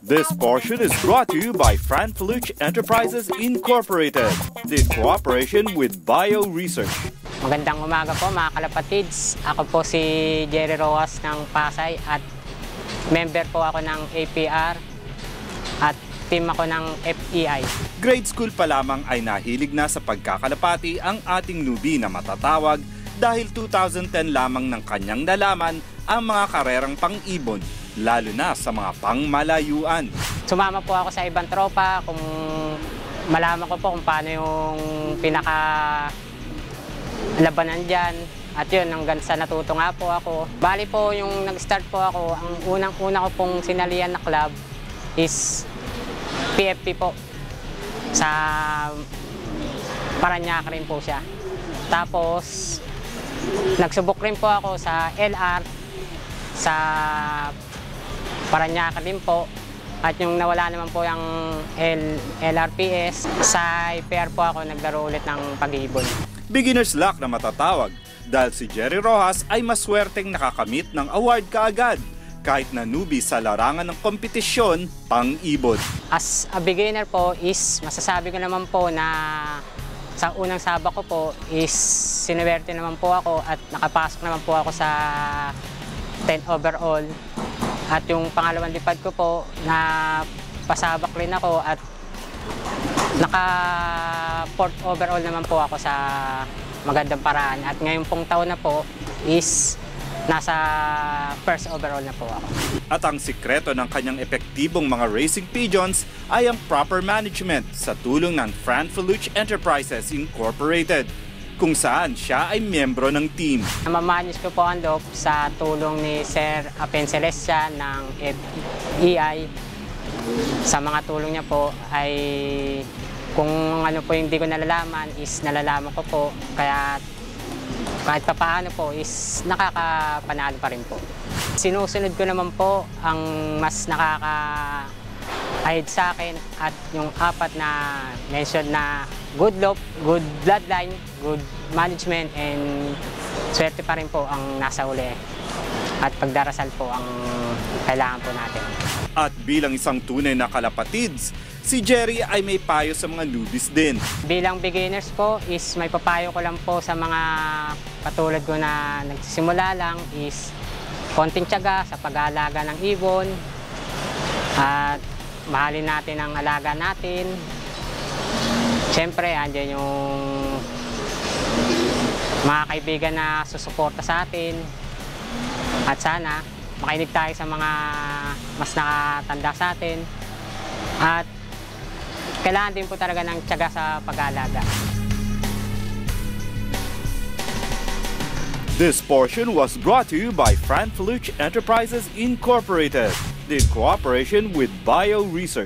This portion is brought to you by Fran Feluch Enterprises Incorporated, in cooperation with Bio Research. Magandang umaga po mga kalapatids. Ako po si Jerry Rojas ng Pasay at member po ako ng APR at team ako ng FEI. Grade school pa lamang ay nahilig na sa pagkakalapati ang ating newbie na matatawag dahil 2010 lamang ng kanyang nalaman ang mga karerang pang-ibon, lalo na sa mga pangmalayuan. Sumama po ako sa ibang tropa kung malaman ko po kung paano yung pinaka-labanan dyan. At yun, hanggang sa natuto nga po ako. Bali po yung nag-start po ako, ang unang-una ko pong sinalian na club is PFP po. Sa Parañaque rin po siya. Tapos, nagsubok rin po ako sa LR, sa Parañaque din po. At yung nawala naman po yung LRPS, sa IPR po ako naglaro ulit ng pag-ibon. Beginner's luck na matatawag dahil si Jerry Rojas ay maswerteng nakakamit ng award kaagad kahit na newbie sa larangan ng kompetisyon pang-ibon. As a beginner po is masasabi ko naman po na sa unang sabak ko po is sinuwerte naman po ako at nakapasok naman po ako sa 10 overall. At yung pangalawang lipad ko po na pasabak rin ako at naka 4th overall naman po ako sa magandang paraan. At ngayon pong taon na po is nasa 1st overall na po ako. At ang sikreto ng kanyang epektibong mga racing pigeons ay ang proper management sa tulong ng Fran Feluch Enterprises Incorporated, kung saan siya ay miyembro ng team. Namamanage ko po ang loob sa tulong ni Sir Apen Celestia ng FEI. Sa mga tulong niya po ay kung ano po yung hindi ko nalalaman is nalalaman ko po. Kaya kahit papaano po is nakakapanalo pa rin po. Sinusunod ko naman po ang mas nakaka-ahid sa akin at yung apat na mention na good look, good bloodline, good management, and swerte pa rin po ang nasa uli. At pagdarasal po ang kailangan po natin. At bilang isang tunay na kalapatids, si Jerry ay may payo sa mga newbies din. Bilang beginners po is may papayo ko lang po sa mga katulad ko na nagsisimula lang is konting tiyaga sa pag-aalaga ng ibon at mahalin natin ang alaga natin. Siyempre, andyan yung mga kaibigan na susuporta sa atin at sana makinig tayo sa mga mas nakatanda sa atin at kailangan din po talaga ng tiyaga sa pag-aalaga. This portion was brought to you by Fran Feluch Enterprises Incorporated, in cooperation with Bio Research.